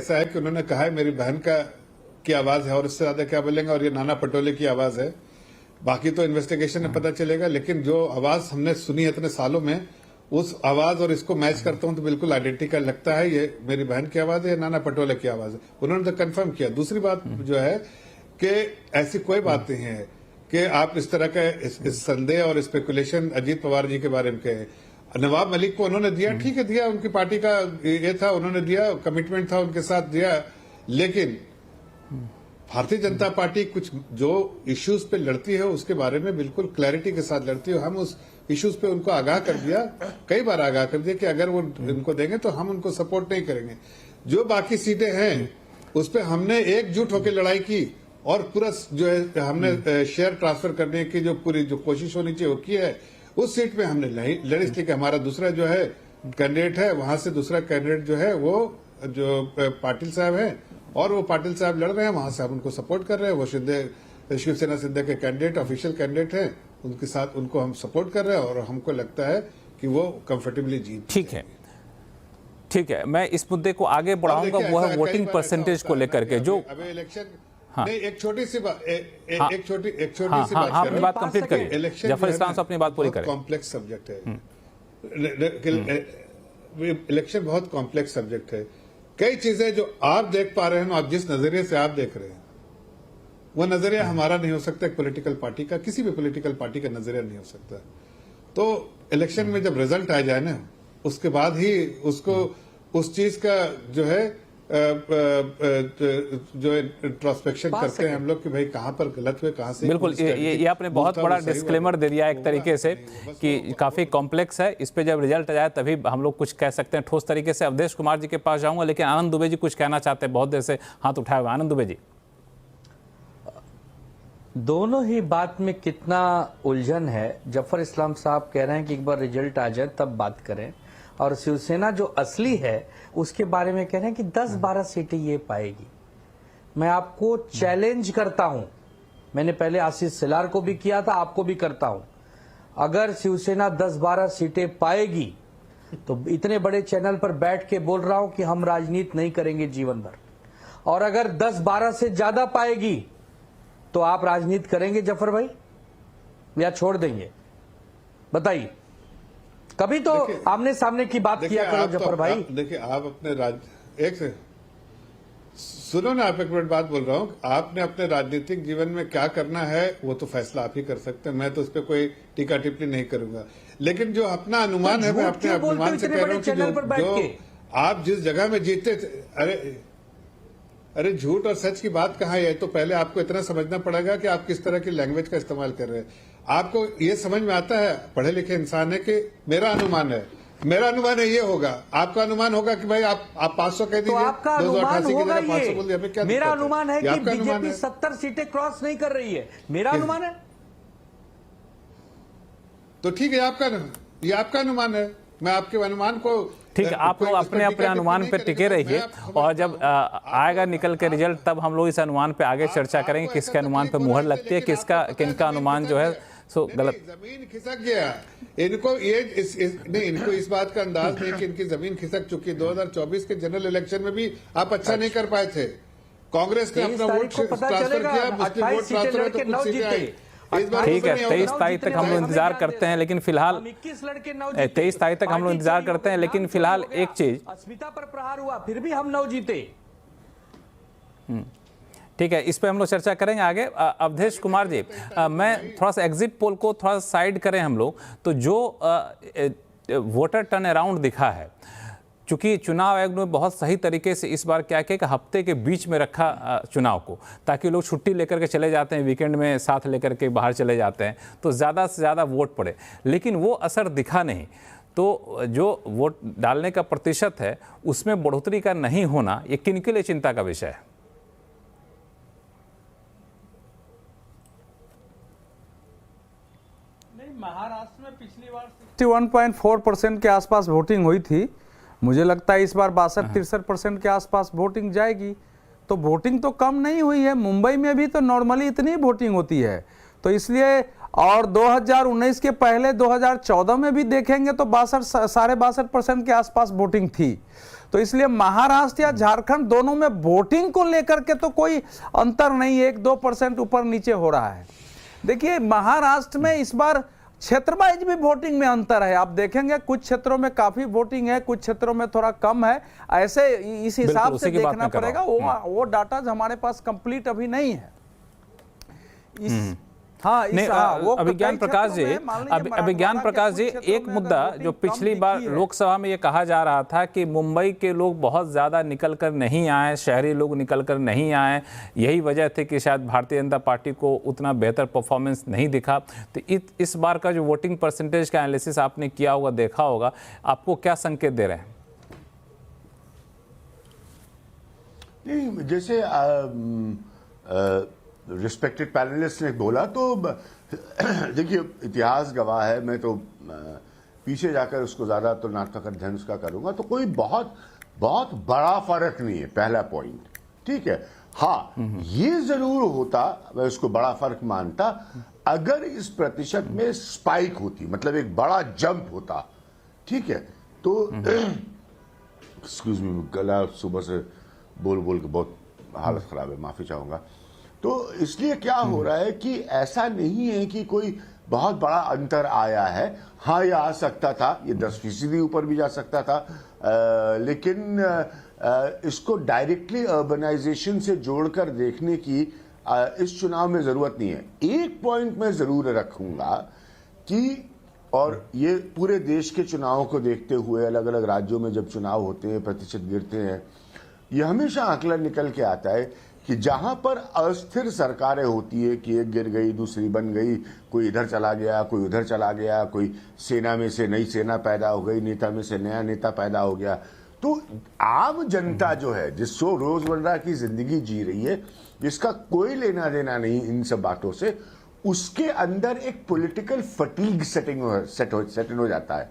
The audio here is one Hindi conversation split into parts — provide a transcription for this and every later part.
ऐसा है कि उन्होंने कहा है मेरी बहन की आवाज है, और इससे ज्यादा क्या बोलेंगे, और ये नाना पटोले की आवाज है। बाकी तो इन्वेस्टिगेशन में पता चलेगा, लेकिन जो आवाज हमने सुनी है इतने सालों में, उस आवाज और इसको मैच करता हूं तो बिल्कुल आइडेंटिकल लगता है। ये मेरी बहन की आवाज है, नाना पटोले की आवाज है, उन्होंने तो कंफर्म किया। दूसरी बात जो है कि ऐसी कोई बात नहीं है कि आप इस तरह का इस संदेह और स्पेकुलेशन अजीत पवार जी के बारे में कहे। नवाब मलिक को उन्होंने दिया, ठीक है दिया, उनकी पार्टी का ये था, उन्होंने दिया, कमिटमेंट था उनके साथ दिया, लेकिन भारतीय जनता पार्टी कुछ जो इश्यूज पे लड़ती है उसके बारे में बिल्कुल क्लैरिटी के साथ लड़ती है। हम उस इश्यूज पे उनको आगाह कर दिया, कई बार आगाह कर दिया कि अगर वो इनको देंगे तो हम उनको सपोर्ट नहीं करेंगे। जो बाकी सीटें हैं उस पर हमने एकजुट होकर लड़ाई की, और पूरा जो है हमने शेयर ट्रांसफर करने की जो पूरी जो कोशिश होनी चाहिए वो की है। उस सीट पे हमने लड़ी, इसलिए कि हमारा दूसरा जो है कैंडिडेट है, वहां से दूसरा कैंडिडेट जो है वो जो पाटिल साहब है, और वो पाटिल साहब लड़ रहे हैं, वहां से हम उनको सपोर्ट कर रहे हैं। वो शिवसेना सिंधे के कैंडिडेट, ऑफिशियल कैंडिडेट हैं, उनके साथ उनको हम सपोर्ट कर रहे हैं, और हमको लगता है कि वो कंफर्टेबली जीत। ठीक है, ठीक है, मैं इस मुद्दे को आगे बढ़ाऊंगा, वो है वोटिंग परसेंटेज को लेकर के जो अभी इलेक्शन। हाँ। नहीं, एक छोटी सी बात, एक छोटी सी हाँ, बात, अपनी बात कंप्लीट करिए, जफर इस्लाम से अपनी बात पूरी करें। कॉम्प्लेक्स सब्जेक्ट है इलेक्शन, बहुत कॉम्प्लेक्स सब्जेक्ट है। कई चीजें जो आप देख पा रहे हैं, आप जिस नजरिए से आप देख रहे हैं, वो नजरिया हमारा नहीं हो सकता, एक पॉलिटिकल पार्टी का, किसी भी पॉलिटिकल पार्टी का नजरिया नहीं हो सकता। तो इलेक्शन में जब रिजल्ट आ जाए ना, उसके बाद ही उसको उस चीज का जो है जो इंट्रोस्पेक्शन करते हैं हम लोग कि भाई कहां पर गलत हुए, कहां से। बिल्कुल, ये आपने बहुत बड़ा डिस्क्लेमर दे दिया एक तरीके से कि काफी कॉम्प्लेक्स है, इस पे जब रिजल्ट आ जाए तभी हम लोग कुछ कह सकते हैं ठोस तरीके से। अवधेश कुमार जी के पास जाऊंगा, लेकिन आनंद दुबे जी कुछ कहना चाहते हैं, बहुत देर से हाथ उठाए हुए। आनंद दुबे जी, दोनों ही बात में कितना उलझन है। जफर इस्लाम साहब कह रहे हैं कि एक बार रिजल्ट आ जाए तब बात करें, और शिवसेना जो असली है उसके बारे में कह रहे हैं कि 10-12 सीटें ये पाएगी। मैं आपको चैलेंज करता हूं, मैंने पहले आशीष सिलार को भी किया था, आपको भी करता हूं, अगर शिवसेना 10-12 सीटें पाएगी तो इतने बड़े चैनल पर बैठ के बोल रहा हूं कि हम राजनीति नहीं करेंगे जीवन भर, और अगर 10-12 से ज्यादा पाएगी तो आप राजनीति करेंगे जफर भाई, या छोड़ देंगे? बताइए, कभी तो आमने सामने की बात किया करो जफर भाई। देखिए, आप अपने एक से सुनो ना, आप एक मिनट बात बोल रहा हूँ। आपने अपने राजनीतिक जीवन में क्या करना है वो तो फैसला आप ही कर सकते हैं, मैं तो उस पर कोई टीका टिप्पणी नहीं करूंगा। लेकिन जो अपना अनुमान है, मैं अपने अनुमान से कह रहा हूँ कि जो आप जिस जगह में जीते थे, अरे झूठ और सच की बात कहाँ है, तो पहले आपको इतना समझना पड़ेगा कि आप किस तरह की लैंग्वेज का इस्तेमाल कर रहे हैं। आपको ये समझ में आता है, पढ़े लिखे इंसान है, कि मेरा अनुमान है ये होगा, आपका अनुमान होगा कि भाई आप 500 कह दीजिए, तो आपका अनुमान होगा 500 बोल दिया, क्या मेरा अनुमान है कि बीजेपी 70 सीटें क्रॉस नहीं कर रही है, मेरा अनुमान है। तो ठीक है, ये आपका अनुमान है, मैं आपके अनुमान को, ठीक है, आप लोग अपने अपने अनुमान पे टिके रहिए, और जब आएगा निकल के रिजल्ट तब हम लोग इस अनुमान पे आगे चर्चा करेंगे, किसके अनुमान पे मुहर लगती है, किनका अनुमान जो है सो गलत। जमीन खिसक गया इनको, इनको इस बात का अंदाज नहीं कि इनकी जमीन खिसक चुकी। 2024 के जनरल इलेक्शन में भी आप अच्छा नहीं कर पाए थे, कांग्रेस ने अपना वोट ट्रांसफर किया, मुस्लिम वोट ट्रांसफर है तो कुछ सीटें आई। ठीक है, 23 तारीख तक हम लोग इंतजार करते हैं, लेकिन फिलहाल 23 तारीख तक हम लोग इंतजार करते हैं, लेकिन फिलहाल एक चीज, अस्मिता पर प्रहार हुआ फिर भी हम 9 जीते। ठीक है, इस पे हम लोग चर्चा करेंगे आगे। अवधेश कुमार जी, मैं थोड़ा सा एग्जिट पोल को थोड़ा साइड करें हम लोग, तो जो वोटर टर्न अराउंड दिखा है, चूंकि चुनाव आयोग ने बहुत सही तरीके से इस बार क्या किया कि हफ्ते के बीच में रखा चुनाव को, ताकि लोग छुट्टी लेकर के चले जाते हैं, वीकेंड में साथ लेकर के बाहर चले जाते हैं, तो ज़्यादा से ज़्यादा वोट पड़े, लेकिन वो असर दिखा नहीं। तो जो वोट डालने का प्रतिशत है उसमें बढ़ोतरी का नहीं होना, ये किनके लिए चिंता का विषय है? महाराष्ट्र में पिछली बार 61.4% के आसपास वोटिंग हुई थी, मुझे लगता है इस बार 62-63% के आसपास वोटिंग जाएगी। तो वोटिंग तो कम नहीं हुई है, मुंबई में भी तो नॉर्मली इतनी वोटिंग होती है, तो इसलिए, और 2019 के पहले 2014 में भी देखेंगे तो 62-62.5% के आसपास वोटिंग थी। तो इसलिए महाराष्ट्र या झारखंड दोनों में वोटिंग को लेकर के तो कोई अंतर नहीं, 1-2% ऊपर नीचे हो रहा है। देखिए महाराष्ट्र में इस बार क्षेत्र वाइज भी वोटिंग में अंतर है। आप देखेंगे कुछ क्षेत्रों में काफी वोटिंग है, कुछ क्षेत्रों में थोड़ा कम है। ऐसे इस हिसाब से देखना पड़ेगा। वो डाटा हमारे पास कंप्लीट अभी नहीं है। अभिज्ञान प्रकाश जी, अभिज्ञान प्रकाश जी, एक मुद्दा जो पिछली बार लोकसभा में ये कहा जा रहा था कि मुंबई के लोग बहुत ज्यादा निकल कर नहीं आए, शहरी लोग निकल कर नहीं आए, यही वजह थी कि शायद भारतीय जनता पार्टी को उतना बेहतर परफॉर्मेंस नहीं दिखा। तो इस बार का जो वोटिंग परसेंटेज का एनालिसिस आपने किया होगा, देखा होगा, आपको क्या संकेत दे रहे हैं? नहीं, जैसे रिस्पेक्टेड पैनलिस्ट ने बोला तो देखिए इतिहास गवाह है, मैं तो पीछे जाकर उसको ज्यादा तुलनात्मक अध्ययन उसका करूंगा, तो कोई बहुत बहुत बड़ा फर्क नहीं है, पहला पॉइंट, ठीक है। हाँ, ये जरूर होता, मैं उसको बड़ा फर्क मानता अगर इस प्रतिशत में स्पाइक होती, मतलब एक बड़ा जंप होता, ठीक है। तो एक्सक्यूज मी, गला सुबह से बोल बोल के बहुत हालत खराब है, माफी चाहूंगा। तो इसलिए क्या हो रहा है कि ऐसा नहीं है कि कोई बहुत बड़ा अंतर आया है। हाँ, ये आ सकता था, ये 10% ऊपर भी जा सकता था, लेकिन इसको डायरेक्टली अर्बनाइजेशन से जोड़कर देखने की इस चुनाव में जरूरत नहीं है। एक पॉइंट मैं जरूर रखूंगा कि, और ये पूरे देश के चुनावों को देखते हुए अलग अलग राज्यों में जब चुनाव होते हैं, प्रतिशत गिरते हैं, ये हमेशा आकलन निकल के आता है कि जहां पर अस्थिर सरकारें होती है कि एक गिर गई दूसरी बन गई, कोई इधर चला गया कोई उधर चला गया, कोई सेना में से नई सेना पैदा हो गई, नेता में से नया नेता पैदा हो गया, तो आम जनता जो है जिसको रोजमर्रा की जिंदगी जी रही है, जिसका कोई लेना देना नहीं इन सब बातों से, उसके अंदर एक पॉलिटिकल फटीग सेट हो जाता है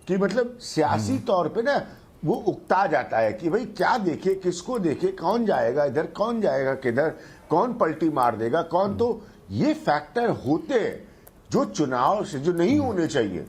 कि मतलब सियासी तौर पे ना वो उकता जाता है कि भाई क्या देखे, किसको देखे, कौन जाएगा इधर, कौन जाएगा किधर, कौन पलटी मार देगा कौन। तो ये फैक्टर होते हैं जो चुनाव से जो नहीं होने चाहिए।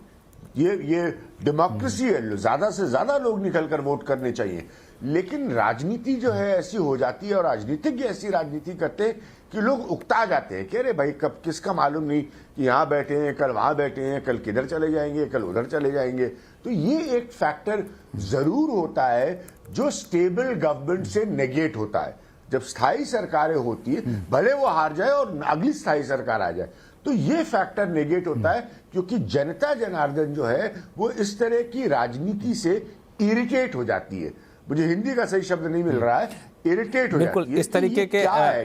ये डेमोक्रेसी है, ज्यादा से ज्यादा लोग निकलकर वोट करने चाहिए, लेकिन राजनीति जो है ऐसी हो जाती है और राजनीतिज्ञ ऐसी राजनीति करते हैं कि लोग उकता जाते हैं कि अरे भाई कब किसका मालूम नहीं कि यहाँ बैठे हैं, कल वहां बैठे हैं, कल किधर चले जाएंगे, कल उधर चले जाएंगे। तो ये एक फैक्टर जरूर होता है जो स्टेबल गवर्नमेंट से नेगेट होता है। जब स्थायी सरकारें होती है, भले वो हार जाए और अगली स्थायी सरकार आ जाए, तो ये फैक्टर नेगेट होता है, क्योंकि जनता जनार्दन जो है वो इस तरह की राजनीति से इरिटेट हो जाती है। मुझे हिंदी का सही शब्द नहीं मिल रहा है, इरिटेट हो बिल्कुल जाती है।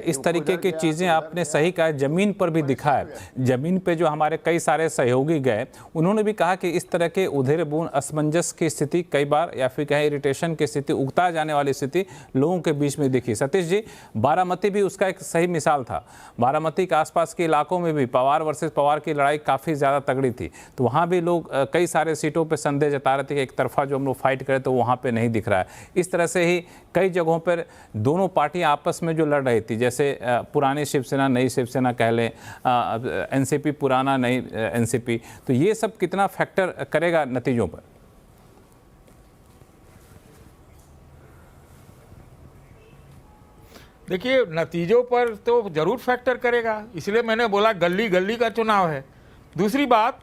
इस तरीके के चीजें आपने सही कहा, जमीन पर भी दिखा है। जमीन पे जो हमारे कई सारे सहयोगी गए, उन्होंने भी कहा कि इस तरह के उधेर बुन असमंजस की स्थिति कई बार, या फिर कहें इरिटेशन की स्थिति, उगता जाने वाली स्थिति लोगों के बीच में दिखी। सतीश जी, बारामती भी उसका एक सही मिसाल था। बारामती के आसपास के इलाकों में भी पवार वर्सेस पवार की लड़ाई काफी ज्यादा तगड़ी थी, तो वहां भी लोग कई सारे सीटों पर संदेह जता रहे थे कि एक तरफा जो हम लोग फाइट करें तो वहां पर नहीं दिख रहा है। इस तरह से ही कई जगहों पर दोनों पार्टियां आपस में जो लड़ रही थी, जैसे पुरानी शिवसेना नई शिवसेना कह लें, एनसीपी पुराना नई एनसीपी, तो ये सब कितना फैक्टर करेगा नतीजों पर? देखिए, नतीजों पर तो जरूर फैक्टर करेगा, इसलिए मैंने बोला गली गली का चुनाव है। दूसरी बात,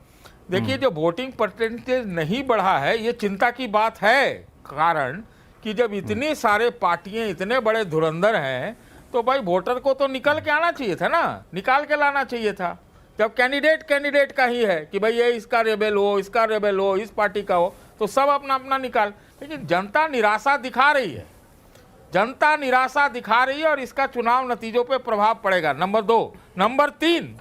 देखिए जो वोटिंग परसेंटेज नहीं बढ़ा है, ये चिंता की बात है। कारण कि जब इतने सारे पार्टियां इतने बड़े धुरंधर हैं, तो भाई वोटर को तो निकल के आना चाहिए था ना, निकाल के लाना चाहिए था। जब कैंडिडेट का ही है कि भाई ये इसका रेबेल हो, इसका रेबेल हो, इस पार्टी का हो, तो सब अपना अपना निकाल। लेकिन जनता निराशा दिखा रही है, जनता निराशा दिखा रही है और इसका चुनाव नतीजों पे प्रभाव पड़ेगा। नंबर 2। नंबर 3,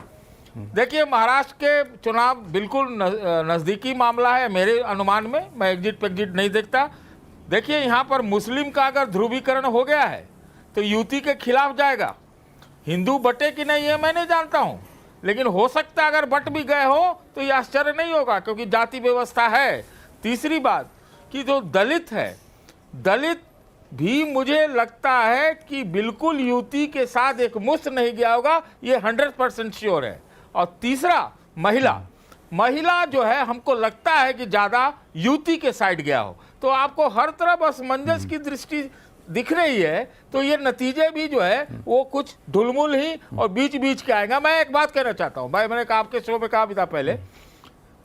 देखिए महाराष्ट्र के चुनाव बिल्कुल नजदीकी मामला है मेरे अनुमान में, मैं एग्जिट पेग्जिट नहीं देखता। देखिए यहाँ पर मुस्लिम का अगर ध्रुवीकरण हो गया है तो युति के खिलाफ जाएगा। हिंदू बटे कि नहीं है मैं नहीं जानता हूँ, लेकिन हो सकता है अगर बट भी गए हो तो ये आश्चर्य नहीं होगा, क्योंकि जाति व्यवस्था है। तीसरी बात कि जो दलित है, दलित भी मुझे लगता है कि बिल्कुल युति के साथ एक मुश्त नहीं गया होगा, ये 100% श्योर है। और तीसरा, महिला जो है हमको लगता है कि ज़्यादा युति के साइड गया हो। तो आपको हर तरफ असमंजस की दृष्टि दिख रही है, तो ये नतीजे भी जो है वो कुछ ढुलमुल ही और बीच बीच के आएगा। मैं एक बात कहना चाहता हूँ भाई, मैंने आपके शो में कहा भी था पहले,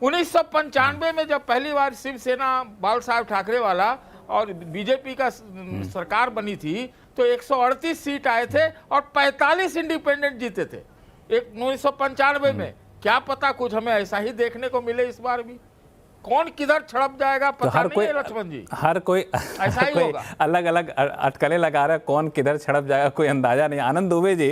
1995 में जब पहली बार शिवसेना बाल साहब ठाकरे वाला और बीजेपी का सरकार बनी थी तो 138 सीट आए थे और 45 इंडिपेंडेंट जीते थे 1995 में। क्या पता कुछ हमें ऐसा ही देखने को मिले इस बार भी। कौन किधर छड़प जाएगा पता तो हर नहीं कोई है लक्ष्मण जी। हर कोई ऐसा ही होगा। अलग अलग अटकलें लगा रहा है, कौन किधर छड़प जाएगा कोई अंदाजा नहीं। आनंद दुबे जी,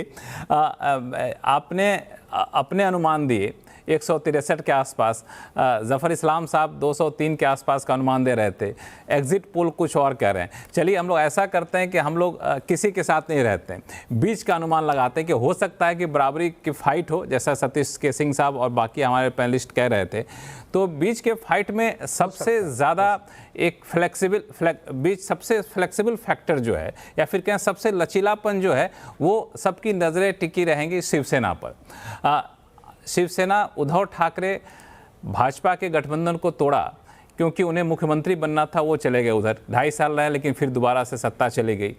आपने अपने अनुमान दिए 163 के आसपास, जफर इस्लाम साहब 203 के आसपास का अनुमान दे रहे थे, एग्जिट पोल कुछ और कह रहे हैं। चलिए हम लोग ऐसा करते हैं कि हम लोग किसी के साथ नहीं रहते हैं, बीच का अनुमान लगाते हैं कि हो सकता है कि बराबरी की फाइट हो, जैसा सतीश के सिंह साहब और बाकी हमारे पैनलिस्ट कह रहे थे। तो बीच के फाइट में सबसे ज़्यादा एक सबसे फ्लेक्सिबल फैक्टर जो है, या फिर कहें सबसे लचीलापन जो है, वो सबकी नज़रें टिकी रहेंगी शिवसेना पर। शिवसेना उद्धव ठाकरे भाजपा के गठबंधन को तोड़ा क्योंकि उन्हें मुख्यमंत्री बनना था, वो चले गए उधर, 2.5 साल रहे लेकिन फिर दोबारा से सत्ता चली गई।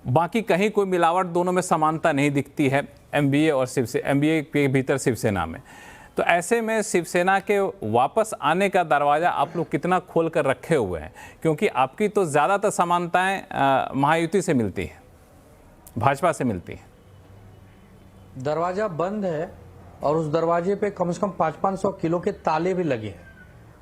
बाकी कहीं कोई मिलावट, दोनों में समानता नहीं दिखती है, एमबीए और एमबीए के भीतर शिवसेना में। तो ऐसे में शिवसेना के वापस आने का दरवाज़ा आप लोग कितना खोल कर रखे हुए हैं, क्योंकि आपकी तो ज़्यादातर समानताएं महायुति से मिलती हैं, भाजपा से मिलती हैं। दरवाजा बंद है और उस दरवाजे पे कम से कम 500-500 किलो के ताले भी लगे हैं,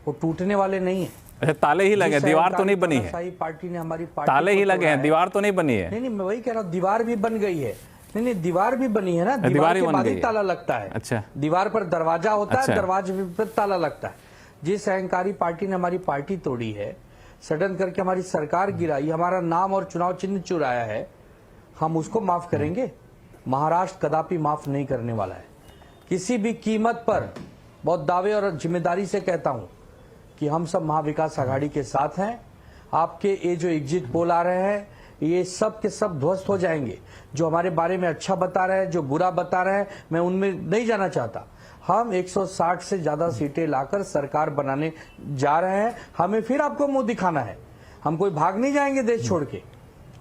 वो टूटने वाले नहीं है। अच्छा, ताले ही लगे, दीवार तो नहीं बनी है? पार्टी ने हमारी पार्टी ताले ही लगे हैं, दीवार तो नहीं बनी है? नहीं, मैं वही कह रहा हूँ, दीवार भी बन गई है। नहीं, दीवार भी बनी है ना, दीवार के बाद ही ताला लगता है। अच्छा, दीवार पर दरवाजा होता अच्छा। है, दरवाजे पर ताला लगता है। जिस अहंकारी पार्टी ने हमारी पार्टी तोड़ी है, सडन करके हमारी सरकार गिराई, हमारा नाम और चुनाव चिन्ह चुराया है, हम उसको माफ करेंगे? महाराष्ट्र कदापि माफ नहीं करने वाला है किसी भी कीमत पर। बहुत दावे और जिम्मेदारी से कहता हूं कि हम सब महाविकास आघाड़ी के साथ हैं। आपके ये जो एग्जिट पोल आ रहे हैं, ये सब के सब ध्वस्त हो जाएंगे। जो हमारे बारे में अच्छा बता रहे हैं, जो बुरा बता रहे हैं, मैं उनमें नहीं जाना चाहता। हम 160 से ज्यादा सीटें लाकर सरकार बनाने जा रहे हैं। हमें फिर आपको मुंह दिखाना है, हम कोई भाग नहीं जाएंगे देश छोड़ के,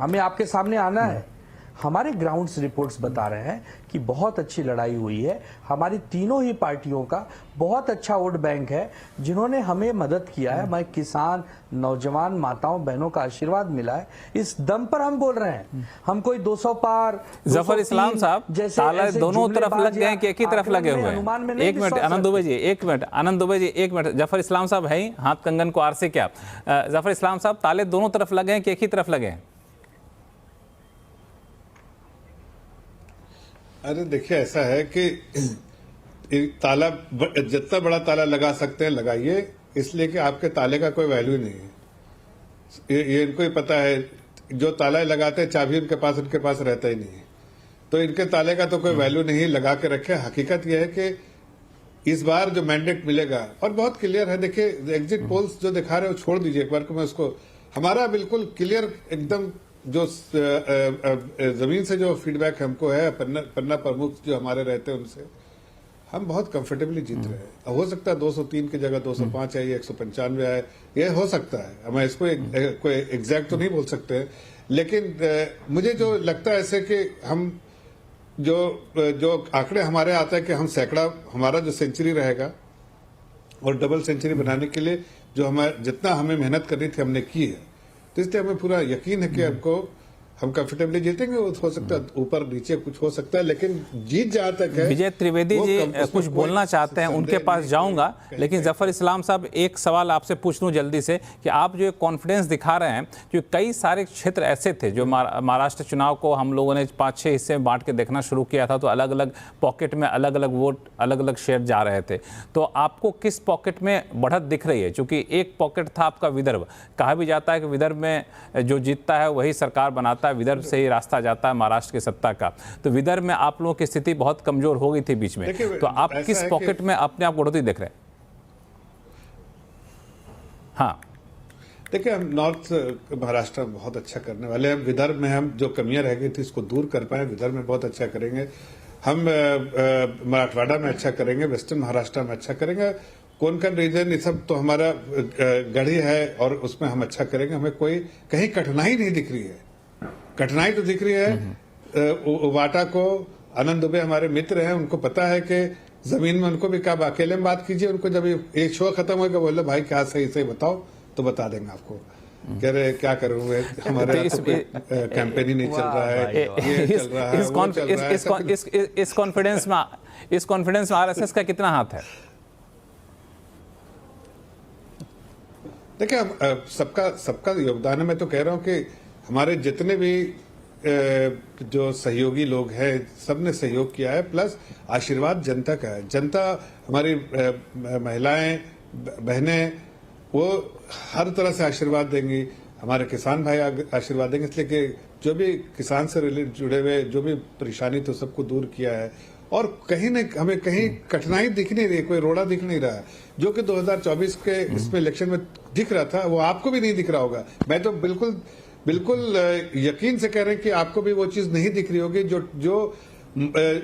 हमें आपके सामने आना है। हमारे ग्राउंड्स रिपोर्ट्स बता रहे हैं कि बहुत अच्छी लड़ाई हुई है। हमारी तीनों ही पार्टियों का बहुत अच्छा वोट बैंक है, जिन्होंने हमें मदद किया है। हमारे किसान, नौजवान, माताओं, बहनों का आशीर्वाद मिला है। इस दम पर हम बोल रहे हैं, हम कोई 200 पार, जफर इस्लाम साहब, ताले दोनों तरफ लग गए कि एक ही तरफ लगे हुए हैं? एक मिनट आनंद दुबे जी, एक मिनट आनंद दुबे जी, एक मिनट। जफर इस्लाम साहब है हाथ कंगन को आर से क्या? जफर इस्लाम साहब, ताले दोनों तरफ लगे हैं कि एक ही तरफ लगे हैं? अरे देखिए, ऐसा है कि ताला जितना बड़ा ताला लगा सकते हैं लगाइए, इसलिए कि आपके ताले का कोई वैल्यू नहीं है। ये इनको ही पता है, जो ताला लगाते हैं चाबी उनके पास रहता ही नहीं है, तो इनके ताले का तो कोई वैल्यू नहीं, लगा के रखे। हकीकत यह है कि इस बार जो मैंडेट मिलेगा, और बहुत क्लियर है, देखिए एग्जिट पोल्स जो दिखा रहे हो छोड़ दीजिए एक बार को, मैं उसको, हमारा बिल्कुल क्लियर एकदम जो जमीन से जो फीडबैक हमको है, पन्ना प्रमुख जो हमारे रहते हैं उनसे, हम बहुत कंफर्टेबली जीत रहे हैं। हो सकता है 203 की जगह 205 आए, 195 आए, ये हो सकता है। हम इसको कोई एग्जैक्ट तो नहीं बोल सकते, लेकिन मुझे जो लगता है ऐसे कि हम जो आंकड़े हमारे आते हैं कि हम सैकड़ा, हमारा जो सेंचुरी रहेगा और डबल सेंचुरी बनाने के लिए जो जितना हमें मेहनत करनी थी हमने की है, तो इसलिए हमें पूरा यकीन है कि हमको हम कंफर्टेबली जीतेंगे। हो सकता है ऊपर नीचे कुछ हो सकता है, लेकिन जीत जहां तक है। विजय त्रिवेदी जी कुछ बोलना चाहते हैं, उनके पास जाऊंगा, लेकिन जफर इस्लाम साहब एक सवाल आपसे पूछ लूं जल्दी से कि आप जो कॉन्फिडेंस दिखा रहे हैं, जो कई सारे क्षेत्र ऐसे थे जो महाराष्ट्र चुनाव को हम लोगों ने 5-6 हिस्से में बांट के देखना शुरू किया था, तो अलग अलग पॉकेट में अलग अलग वोट, अलग अलग शेयर जा रहे थे, तो आपको किस पॉकेट में बढ़त दिख रही है? क्योंकि एक पॉकेट था आपका विदर्भ, कहा भी जाता है कि विदर्भ में जो जीतता है वही सरकार बनाता है, विदर्भ से ही रास्ता जाता है महाराष्ट्र की सत्ता का। तो विदर्भ में आप लोगों की स्थिति बहुत कमजोर हो गई थी बीच में, तो आप किस पॉकेट में अपने आप बढ़ोतरी देख रहे हैं? हाँ देखिए, हम नॉर्थ महाराष्ट्र में बहुत अच्छा करने वाले हैं। विदर्भ में हम जो कमियां रह गई थी इसको दूर कर पाए, विदर्भ में बहुत अच्छा करेंगे। हम मराठवाड़ा में अच्छा करेंगे, वेस्टर्न महाराष्ट्र में अच्छा करेंगे, कोंकण रीजन ये सब तो हमारा गढ़ी है और उसमें हम अच्छा करेंगे, हमें कोई कहीं कठिनाई नहीं दिख रही है। कठिनाई तो दिख रही है वाटा को, आनंद दुबे हमारे मित्र हैं, उनको पता है कि जमीन में उनको भी कहा अकेले में बात कीजिए, उनको जब ये शो खत्म होगा बोले भाई क्या सही सही बताओ तो बता देंगे आपको। कह रहे क्या करूंगे, हमारे कैंपेन ही नहीं चल रहा है, ये चल रहा है, वो चल रहा है। इस कॉन्फिडेंस में आरएसएस का कितना हाथ है? देखिए सबका योगदान है। मैं तो कह रहा हूं कि हमारे जितने भी जो सहयोगी लोग हैं सबने सहयोग किया है, प्लस आशीर्वाद जनता का है। जनता हमारी महिलाएं बहनें वो हर तरह से आशीर्वाद देंगी, हमारे किसान भाई आशीर्वाद देंगे, इसलिए कि जो भी किसान से जुड़े हुए जो भी परेशानी तो सबको दूर किया है। और कहीं न हमें कहीं कठिनाई दिख नहीं रही, कोई रोड़ा दिख नहीं रहा है, जो कि 2024 के इसमें इलेक्शन में दिख रहा था वो आपको भी नहीं दिख रहा होगा। मैं तो बिल्कुल यकीन से कह रहे हैं कि आपको भी वो चीज नहीं दिख रही होगी जो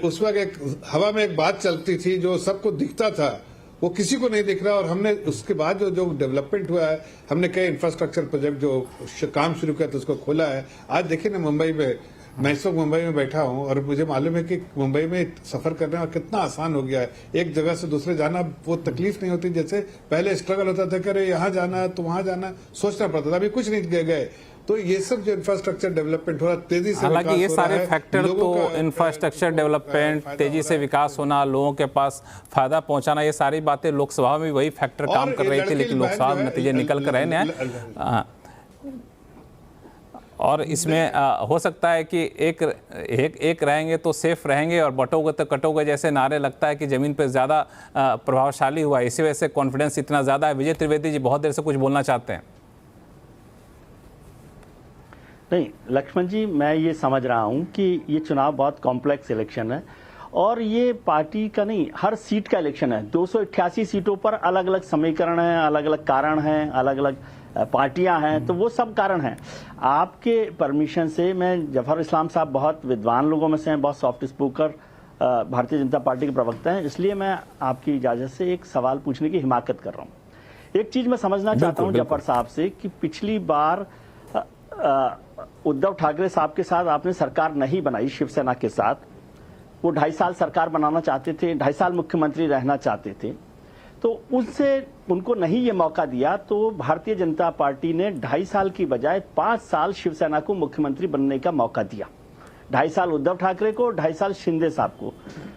उस वक्त एक हवा में एक बात चलती थी, जो सबको दिखता था वो किसी को नहीं दिख रहा। और हमने उसके बाद जो डेवलपमेंट हुआ है, हमने कई इंफ्रास्ट्रक्चर प्रोजेक्ट जो काम शुरू किया था उसको खोला है। आज देखिए ना मुंबई में, मैं इस वक्त मुंबई में बैठा हूं और मुझे मालूम है कि मुंबई में सफर करना कितना आसान हो गया है। एक जगह से दूसरे जाना वो तकलीफ नहीं होती, जैसे पहले स्ट्रगल होता था कि अरे यहाँ जाना तो वहां जाना सोचना पड़ता था, अभी कुछ नहीं गए। तो ये सब जो इंफ्रास्ट्रक्चर डेवलपमेंट हो रहा है तेजी से, हालांकि ये सारे फैक्टर तो इंफ्रास्ट्रक्चर डेवलपमेंट, तेजी से विकास होना, लोगों के पास फायदा पहुंचाना, ये सारी बातें लोकसभा में वही फैक्टर काम कर रही थी, लेकिन लोकसभा में नतीजे निकल कर रहे हैं। और इसमें हो सकता है कि एक रहेंगे तो सेफ रहेंगे और बटोगे तो कटोगे जैसे नारे लगता है कि जमीन पर ज़्यादा प्रभावशाली हुआ, इसी वजह से कॉन्फिडेंस इतना ज़्यादा है। विजय त्रिवेदी जी बहुत देर से कुछ बोलना चाहते हैं। नहीं लक्ष्मण जी, मैं ये समझ रहा हूँ कि ये चुनाव बहुत कॉम्प्लेक्स इलेक्शन है और ये पार्टी का नहीं, हर सीट का इलेक्शन है। 288 सीटों पर अलग अलग समीकरण हैं, अलग अलग कारण हैं, अलग अलग पार्टियां हैं, तो वो सब कारण हैं। आपके परमिशन से, मैं जफर इस्लाम साहब बहुत विद्वान लोगों में से हैं, बहुत soft speaker Bharatiya Janata party के प्रवक्ता हैं, इसलिए मैं आपकी इजाज़त से एक सवाल पूछने की हिमाकत कर रहा हूँ। एक चीज़ मैं समझना चाहता हूँ जफर साहब से कि पिछली बार उद्धव ठाकरे साहब के साथ आपने सरकार नहीं बनाई, शिवसेना के साथ, वो 2.5 साल सरकार बनाना चाहते थे, 2.5 साल मुख्यमंत्री रहना चाहते थे, तो उससे उनको नहीं ये मौका दिया, तो भारतीय जनता पार्टी ने 2.5 साल की बजाय 5 साल शिवसेना को मुख्यमंत्री बनने का मौका दिया। 2.5 साल उद्धव ठाकरे को, 2.5 साल शिंदे साहब को।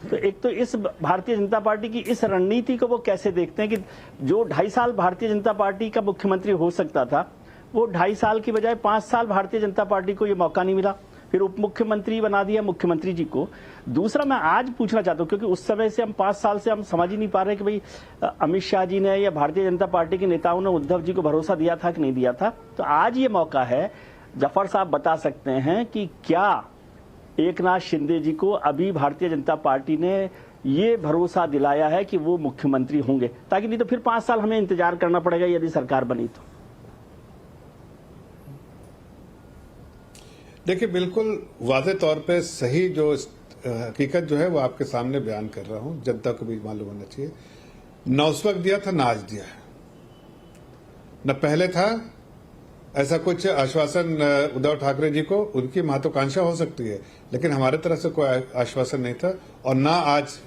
तो एक तो इस भारतीय जनता पार्टी की इस रणनीति को वो कैसे देखते हैं कि जो 2.5 साल भारतीय जनता पार्टी का मुख्यमंत्री हो सकता था, वो 2.5 साल की बजाय 5 साल भारतीय जनता पार्टी को ये मौका नहीं मिला, फिर उप मुख्यमंत्री बना दिया मुख्यमंत्री जी को। दूसरा मैं आज पूछना चाहता हूँ, क्योंकि उस समय से हम 5 साल से हम समझ ही नहीं पा रहे कि भाई अमित शाह जी ने या भारतीय जनता पार्टी के नेताओं ने उद्धव जी को भरोसा दिया था कि नहीं दिया था। तो आज ये मौका है, जफर साहब बता सकते हैं कि क्या एकनाथ शिंदे जी को अभी भारतीय जनता पार्टी ने ये भरोसा दिलाया है कि वो मुख्यमंत्री होंगे, ताकि नहीं तो फिर 5 साल हमें इंतजार करना पड़ेगा यदि सरकार बनी तो। देखिए बिल्कुल वाज़े तौर पे सही जो हकीकत जो है वो आपके सामने बयान कर रहा हूं, जनता को भी मालूम होना चाहिए। न उस वक्त दिया था, न आज दिया है, न पहले था ऐसा कुछ आश्वासन उद्धव ठाकरे जी को। उनकी महत्वाकांक्षा हो सकती है, लेकिन हमारे तरफ से कोई आश्वासन नहीं था और ना आज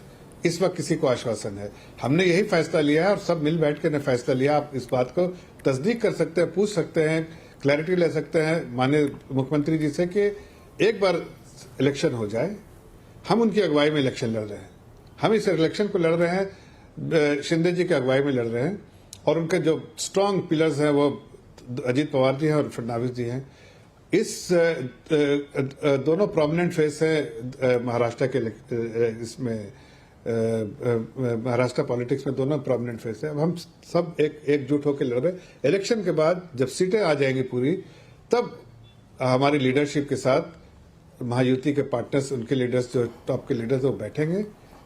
इस वक्त किसी को आश्वासन है। हमने यही फैसला लिया है और सब मिल बैठ के ने फैसला लिया। आप इस बात को तस्दीक कर सकते हैं, पूछ सकते हैं, क्लैरिटी ले सकते हैं माननीय मुख्यमंत्री जी से कि एक बार इलेक्शन हो जाए। हम उनकी अगुवाई में इलेक्शन लड़ रहे हैं, हम इस इलेक्शन को लड़ रहे हैं, शिंदे जी की अगुवाई में लड़ रहे हैं और उनके जो स्ट्रांग पिलर्स हैं वो अजीत पवार जी हैं और फडणवीस जी हैं। इस दोनों प्रोमिनेंट फेस है महाराष्ट्र के इसमें, महाराष्ट्र पॉलिटिक्स में दोनों प्रोमिनेंट फेस है। अब हम सब एकजुट होकर लड़ रहे हैं। इलेक्शन के बाद जब सीटें आ जाएंगी पूरी, तब हमारी लीडरशिप के साथ महायुति के पार्टनर्स, उनके लीडर्स जो टॉप के लीडर्स वो बैठेंगे,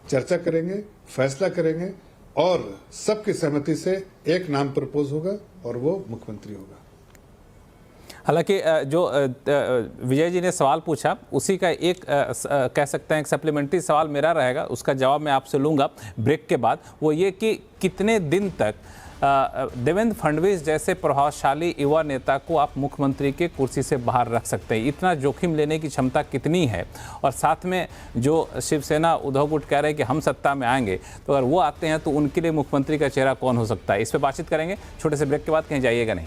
चर्चा करेंगे, फैसला करेंगे और सबकी सहमति से एक नाम प्रपोज होगा और वो मुख्यमंत्री होगा। हालांकि जो विजय जी ने सवाल पूछा उसी का एक कह सकते हैं एक सप्लीमेंट्री सवाल मेरा रहेगा, उसका जवाब मैं आपसे लूँगा ब्रेक के बाद। वो ये कि कितने दिन तक देवेंद्र फडणवीस जैसे प्रभावशाली युवा नेता को आप मुख्यमंत्री के कुर्सी से बाहर रख सकते हैं, इतना जोखिम लेने की क्षमता कितनी है? और साथ में जो शिवसेना उद्धव गुट कह रहे हैं कि हम सत्ता में आएंगे, तो अगर वो आते हैं तो उनके लिए मुख्यमंत्री का चेहरा कौन हो सकता है? इस पर बातचीत करेंगे छोटे से ब्रेक के बाद, कहीं जाइएगा नहीं।